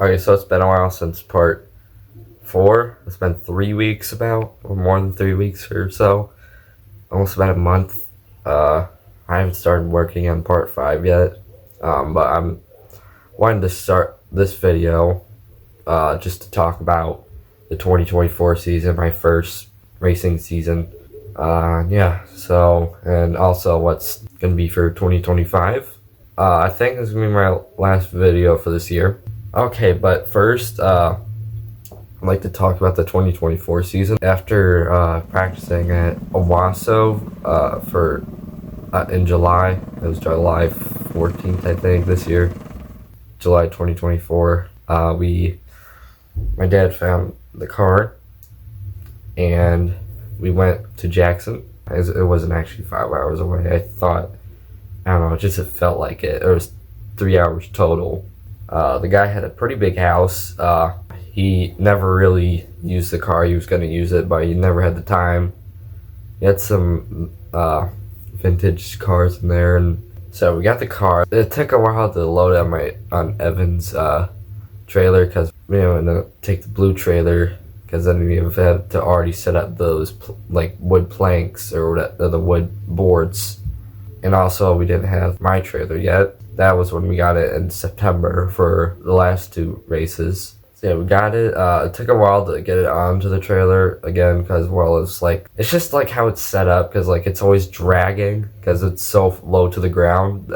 Okay, so it's been a while since part 4. It's been 3 weeks about, or more than 3 weeks or so. Almost about a month. I haven't started working on part 5 yet. But I'm wanting to start this video just to talk about the 2024 season, my first racing season. Yeah, so, and also what's going to be for 2025. I think this is going to be my last video for this year. Okay, but first, I'd like to talk about the 2024 season. After practicing at Owasso in July, it was July 14th, I think, this year, July 2024, my dad found the car, and we went to Jackson. It wasn't actually 5 hours away. I don't know, it felt like it. It was 3 hours total. The guy had a pretty big house. He never really used the car. He was going to use it, but he never had the time. He had some vintage cars in there, and so we got the car. It took a while to load on Evan's trailer, because we were going to take the blue trailer, because then we had to already set up those like wood planks or the wood boards. And also, we didn't have my trailer yet. That was when we got it in September for the last 2 races. So yeah, we got it. It took a while to get it onto the trailer again, because, well, it's just like how it's set up, because like it's always dragging because it's so low to the ground.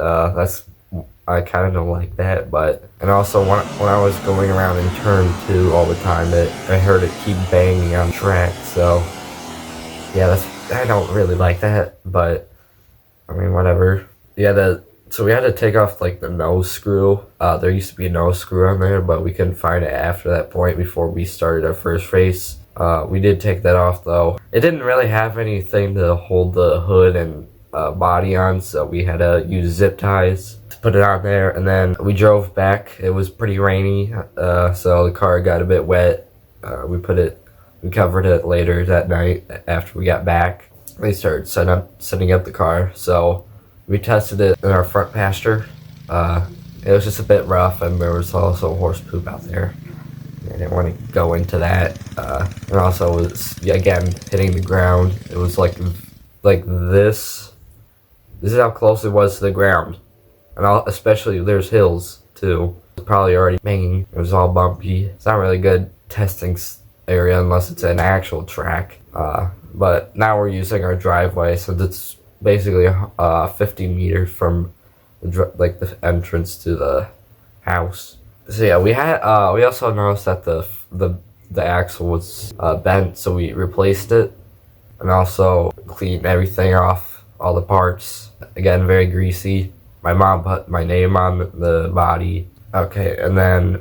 I kind of don't like that, and also when I was going around in turn 2 all the time, I heard it keep banging on track. So yeah, I don't really like that, but I mean, whatever. So we had to take off like the nose screw. There used to be a nose screw on there, but we couldn't find it after that point before we started our first race. We did take that off though. It didn't really have anything to hold the hood and body on, so we had to use zip ties to put it on there. And then we drove back. It was pretty rainy, so the car got a bit wet. We covered it later that night after we got back. They started setting up the car, so we tested it in our front pasture. It was just a bit rough, and there was also horse poop out there. I didn't want to go into that. And also, it was again hitting the ground. It was like this. This is how close it was to the ground, and especially there's hills too. It's probably already banging. It was all bumpy. It's not really good testing area unless it's an actual track. But now we're using our driveway, so it's basically 50 meters from the entrance to the house. So yeah, we also noticed that the axle was bent, so we replaced it, and also cleaned everything off, all the parts. Again, very greasy. My mom put my name on the body. Okay, and then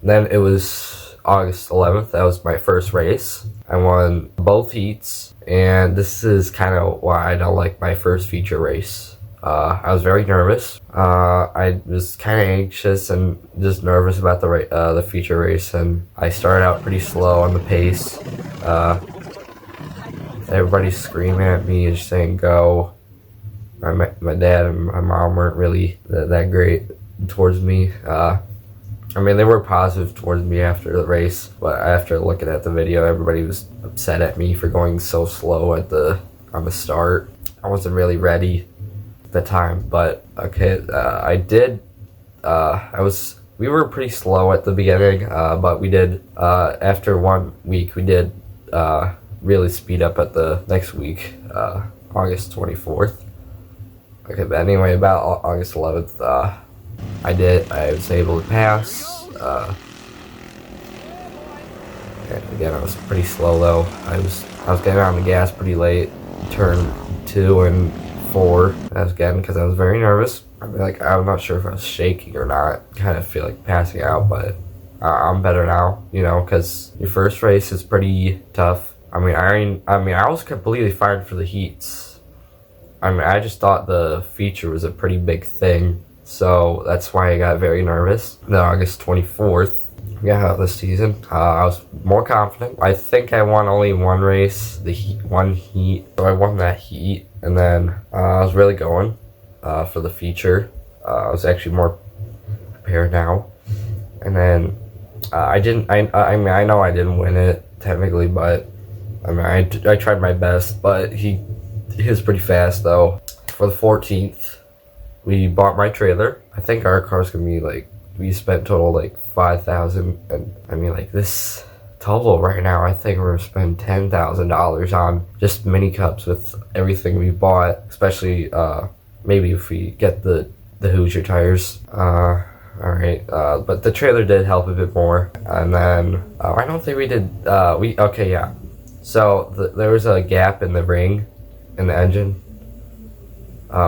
then it was August 11th. That was my first race. I won both heats, and this is kind of why I don't like my first feature race. I was very nervous. I was kind of anxious and just nervous about the feature race, and I started out pretty slow on the pace. Everybody's screaming at me and saying go. My dad and my mom weren't really that great towards me. I mean, they were positive towards me after the race, but after looking at the video, everybody was upset at me for going so slow on the start. I wasn't really ready at the time, but okay, we were pretty slow at the beginning, but we did, after 1 week, we did really speed up at the next week, August 24th. Okay, but anyway, about August 11th, I was able to pass. And again, I was pretty slow though. I was getting on the gas pretty late. Turn 2 and 4. I was getting, because I was very nervous. I mean, I'm not sure if I was shaking or not. Kind of feel like passing out, but I'm better now. Because your first race is pretty tough. I was completely fine for the heats. I just thought the feature was a pretty big thing. So that's why I got very nervous. Then August 24th, this season, I was more confident. I think I won only one race, one heat. So I won that heat, and then I was really going for the feature. I was actually more prepared now. And then I didn't. I mean, I know I didn't win it technically, but I mean, I tried my best. But he was pretty fast though. For the 14th, we bought my trailer. I think our car's gonna be like, we spent total like 5,000, and I mean like this total right now, I think we're gonna spend $10,000 on just mini cups with everything we bought, especially maybe if we get the Hoosier tires. All right, but the trailer did help a bit more, and then I don't think we did. Okay, yeah. So there was a gap in the ring, in the engine,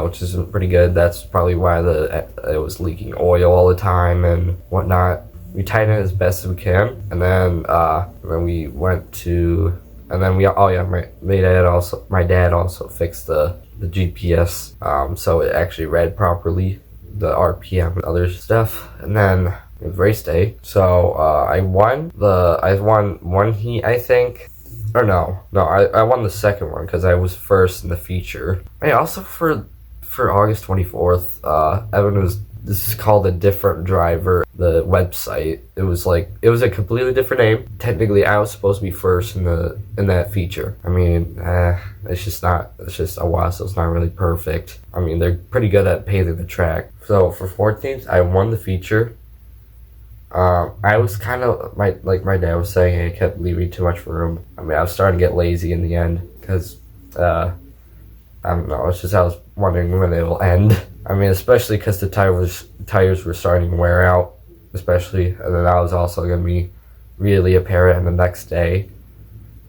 which is pretty good. That's probably why it was leaking oil all the time and whatnot. We tightened it as best as we can, and then we went to, and then my dad also fixed the GPS, so it actually read properly the RPM and other stuff. And then it was race day, so I won one heat, I think. Or no, I won the second one because I was first in the feature. I also for August 24th, this is called A Different Driver, the website. It was a completely different name. Technically, I was supposed to be first in that feature. I mean, it's just a while, so it's not really perfect. I mean, they're pretty good at paving the track. So for 14th, I won the feature. I was kind of, my dad was saying, I kept leaving too much room. I mean, I was starting to get lazy in the end because, I don't know, it's just I was wondering when it will end. I mean, especially because the tires were starting to wear out, especially, and then that was also going to be really apparent on the next day.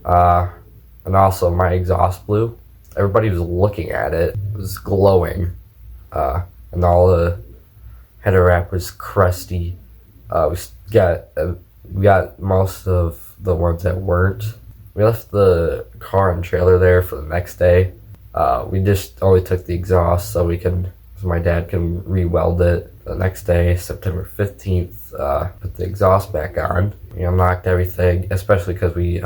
And also my exhaust blew. Everybody was looking at it. It was glowing. And all the header wrap was crusty. We got most of the ones that weren't. We left the car and trailer there for the next day. We just only took the exhaust so my dad can re-weld it the next day, September 15th. Put the exhaust back on. We unlocked everything, especially because we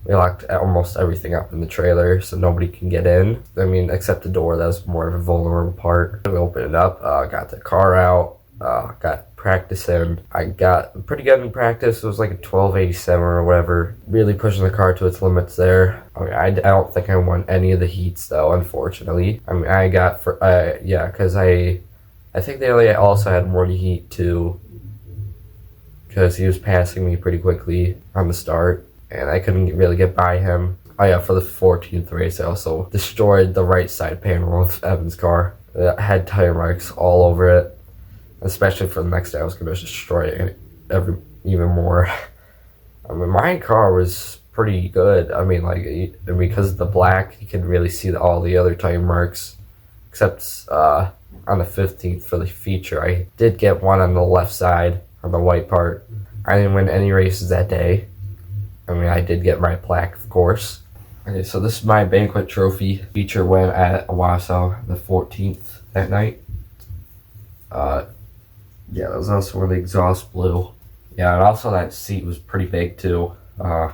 locked almost everything up in the trailer so nobody can get in. I mean, except the door, that was more of a vulnerable part. We opened it up, got the car out, got practicing. I got pretty good in practice. It was like a 1287 or whatever. Really pushing the car to its limits there. I mean, I don't think I won any of the heats though, unfortunately. I mean, I got because I think they also had one heat too, because he was passing me pretty quickly on the start, and I couldn't really get by him. Oh yeah, for the 14th race, I also destroyed the right side panel of Evan's car. It had tire marks all over it. Especially for the next day, I was going to destroy it even more. I mean, my car was pretty good. I mean, because of the black, you can really see all the other tire marks. Except on the 15th for the feature, I did get one on the left side, on the white part. I didn't win any races that day. I mean, I did get my plaque, of course. Okay, so this is my banquet trophy. Feature win at Owasso the 14th that night. Yeah, that was also where the exhaust blew. Yeah, and also that seat was pretty big too. It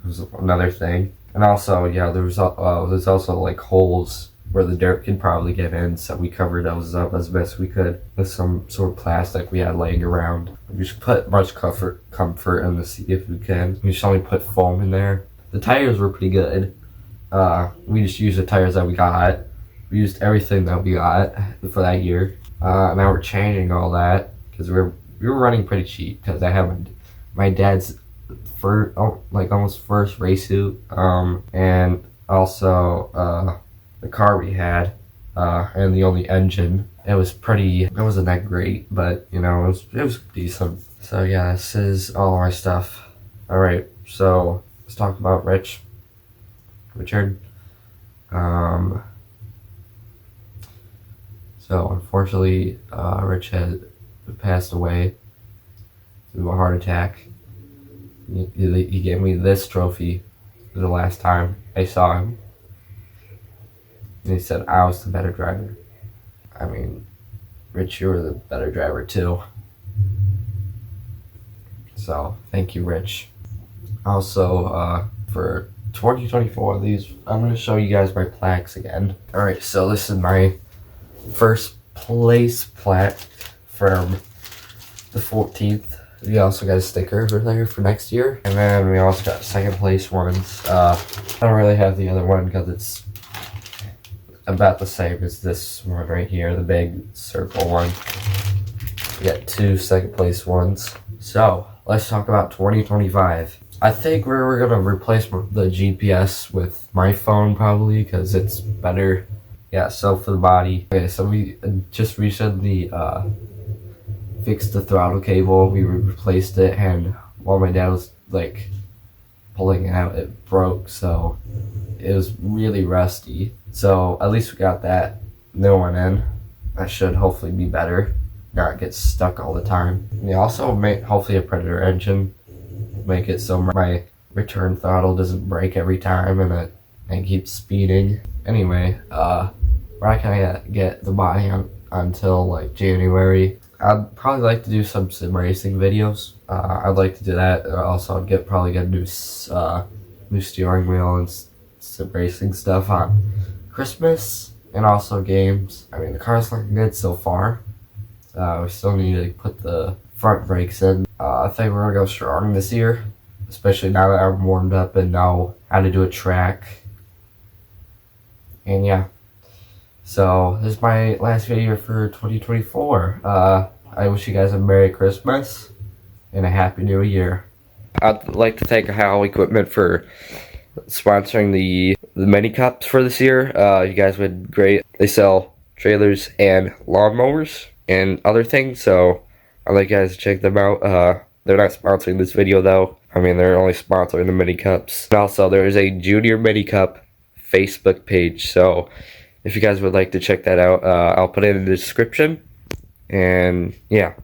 was another thing. And also, yeah, there's also like holes where the dirt could probably get in, so we covered those up as best we could with some sort of plastic we had laying around. We just put much comfort in the seat if we can. We just only put foam in there. The tires were pretty good. We just used the tires that we got. We used everything that we got for that year. Now we're changing all that because we were running pretty cheap because I have my dad's almost first race suit, and also the car we had, and the only engine. It wasn't that great, but you know, it was decent. So yeah, this is all my stuff. All right, so let's talk about Richard. So unfortunately, Rich had passed away through a heart attack. He gave me this trophy the last time I saw him. And he said I was the better driver. I mean, Rich, you were the better driver too. So thank you, Rich. Also, for 2024, I'm going to show you guys my plaques again. Alright, so this is my first place plaque from the 14th. We also got a sticker over there for next year. And then we also got second place ones. I don't really have the other one because it's about the same as this one right here, the big circle one. We got 2 second place ones. So, let's talk about 2025. I think we're gonna replace the GPS with my phone probably because it's better. Yeah, so for the body. Okay, so we just recently fixed the throttle cable. We replaced it, and while my dad was like pulling it out, it broke, so it was really rusty. So at least we got that new one in. That should hopefully be better, not get stuck all the time. We also made hopefully a Predator engine, make it so my return throttle doesn't break every time and keeps speeding. Anyway, we're not gonna get the body on until like January. I'd probably like to do some sim racing videos. I'd like to do that. Also, I'd probably get a new steering wheel and sim racing stuff on Christmas, and also games. I mean, the car's looking good so far. We still need to put the front brakes in. I think we're gonna go strong this year, especially now that I'm warmed up and know how to do a track. And yeah. So, this is my last video for 2024. I wish you guys a Merry Christmas and a Happy New Year. I'd like to thank Howl Equipment for sponsoring the mini cups for this year. You guys did great. They sell trailers and lawnmowers and other things, so I'd like you guys to check them out. They're not sponsoring this video though. I mean, they're only sponsoring the mini cups. And also, there is a Junior Mini Cup Facebook page, so if you guys would like to check that out, I'll put it in the description. And yeah.